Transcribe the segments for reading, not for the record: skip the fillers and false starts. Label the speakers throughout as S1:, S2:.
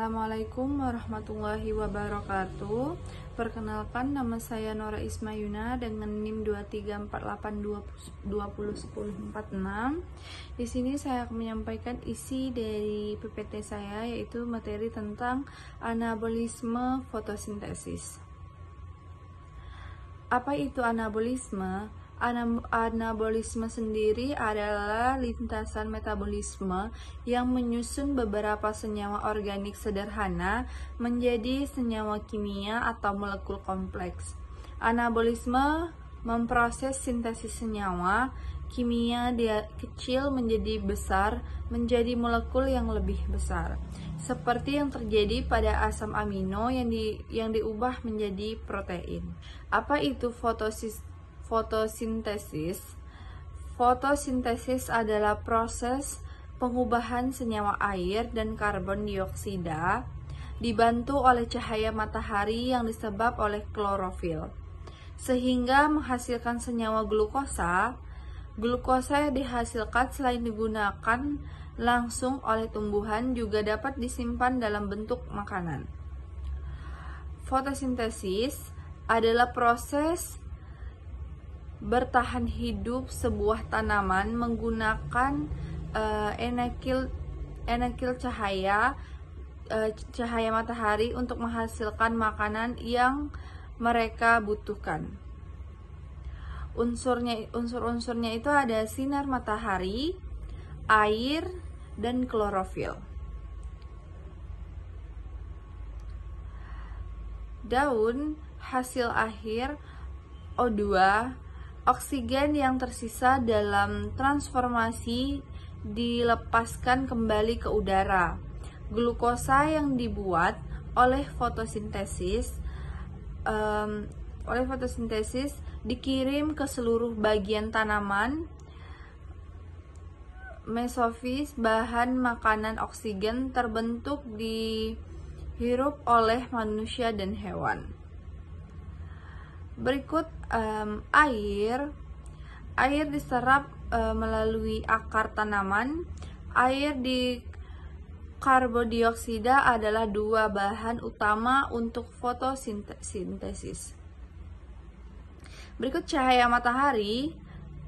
S1: Assalamualaikum warahmatullahi wabarakatuh. Perkenalkan, nama saya Nora Ismayuna dengan NIM 238201046. Di sini saya akan menyampaikan isi dari PPT saya, yaitu materi tentang anabolisme fotosintesis. Apa itu anabolisme? Anabolisme sendiri adalah lintasan metabolisme yang menyusun beberapa senyawa organik sederhana menjadi senyawa kimia atau molekul kompleks. Anabolisme memproses sintesis senyawa kimia kecil menjadi besar, menjadi molekul yang lebih besar, seperti yang terjadi pada asam amino yang diubah menjadi protein. Apa itu fotosintesis? Fotosintesis adalah proses pengubahan senyawa air dan karbon dioksida dibantu oleh cahaya matahari yang disebab oleh klorofil, sehingga menghasilkan senyawa glukosa. Glukosa yang dihasilkan selain digunakan langsung oleh tumbuhan juga dapat disimpan dalam bentuk makanan. Fotosintesis adalah proses bertahan hidup sebuah tanaman menggunakan energi cahaya matahari untuk menghasilkan makanan yang mereka butuhkan. Unsur-unsurnya itu ada sinar matahari, air, dan klorofil. Daun hasil akhir O2, oksigen yang tersisa dalam transformasi dilepaskan kembali ke udara. Glukosa yang dibuat oleh fotosintesis dikirim ke seluruh bagian tanaman. Mesofis, bahan makanan oksigen terbentuk dihirup oleh manusia dan hewan. Berikut air diserap melalui akar tanaman. Air di karbondioksida adalah dua bahan utama untuk fotosintesis. Berikut cahaya matahari.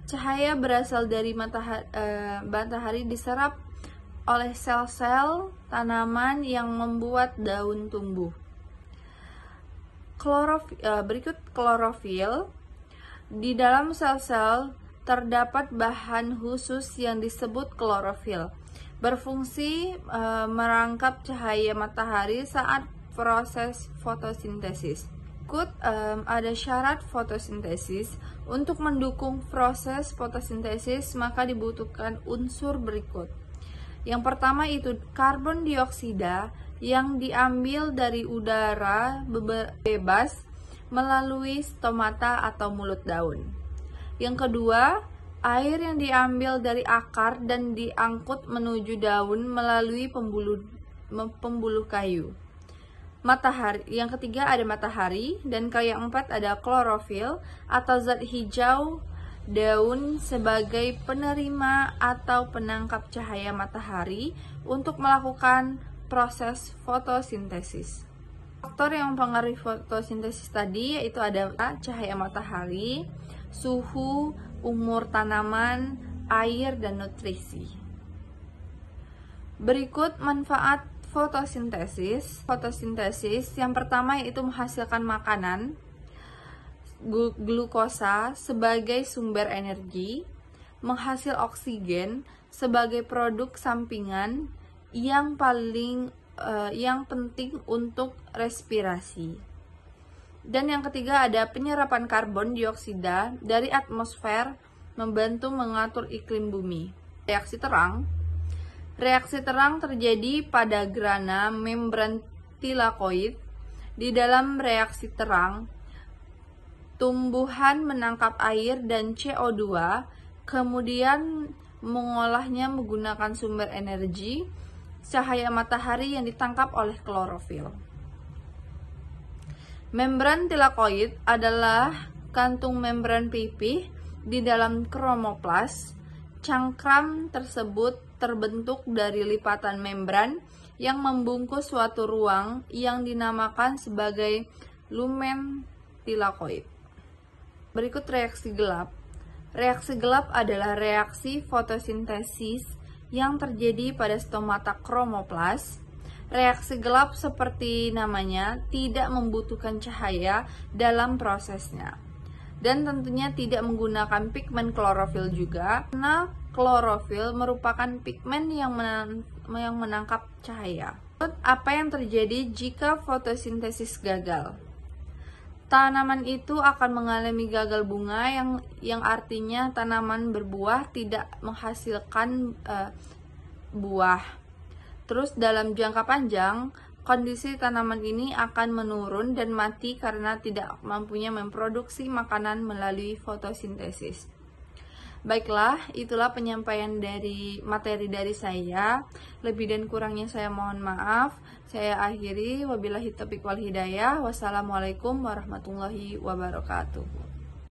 S1: Cahaya berasal dari matahari diserap oleh sel-sel tanaman yang membuat daun tumbuh. Berikut klorofil. Di dalam sel-sel terdapat bahan khusus yang disebut klorofil, berfungsi merangkap cahaya matahari saat proses fotosintesis. Ada syarat fotosintesis. Untuk mendukung proses fotosintesis maka dibutuhkan unsur berikut. Yang pertama itu karbon dioksida yang diambil dari udara bebas melalui stomata atau mulut daun. Yang kedua, air yang diambil dari akar dan diangkut menuju daun melalui pembuluh kayu. Matahari. Yang ketiga ada matahari, dan yang keempat ada klorofil atau zat hijau daun sebagai penerima atau penangkap cahaya matahari untuk melakukan proses fotosintesis. Faktor yang mempengaruhi fotosintesis tadi yaitu ada cahaya matahari, suhu, umur tanaman, air, dan nutrisi. Berikut manfaat fotosintesis. Fotosintesis yang pertama yaitu menghasilkan makanan, glukosa sebagai sumber energi, menghasil oksigen sebagai produk sampingan yang penting untuk respirasi. Dan yang ketiga ada penyerapan karbon dioksida dari atmosfer membantu mengatur iklim bumi. Reaksi terang terjadi pada grana membran tilakoid. Di dalam reaksi terang, tumbuhan menangkap air dan CO2, kemudian mengolahnya menggunakan sumber energi cahaya matahari yang ditangkap oleh klorofil. Membran tilakoid adalah kantung membran pipih di dalam kromoplas. Cangkram tersebut terbentuk dari lipatan membran yang membungkus suatu ruang yang dinamakan sebagai lumen tilakoid. Berikut reaksi gelap. Reaksi gelap adalah reaksi fotosintesis yang terjadi pada stomata kromoplas. Reaksi gelap seperti namanya tidak membutuhkan cahaya dalam prosesnya. Dan tentunya tidak menggunakan pigmen klorofil juga, karena klorofil merupakan pigmen yang menangkap cahaya. Apa yang terjadi jika fotosintesis gagal? Tanaman itu akan mengalami gagal bunga yang artinya tanaman berbuah tidak menghasilkan buah. Terus dalam jangka panjang, kondisi tanaman ini akan menurun dan mati karena tidak mampunya memproduksi makanan melalui fotosintesis. Baiklah, itulah penyampaian dari materi dari saya. Lebih dan kurangnya saya mohon maaf. Saya akhiri, wabillahi taufiq wal hidayah. Wassalamualaikum warahmatullahi wabarakatuh.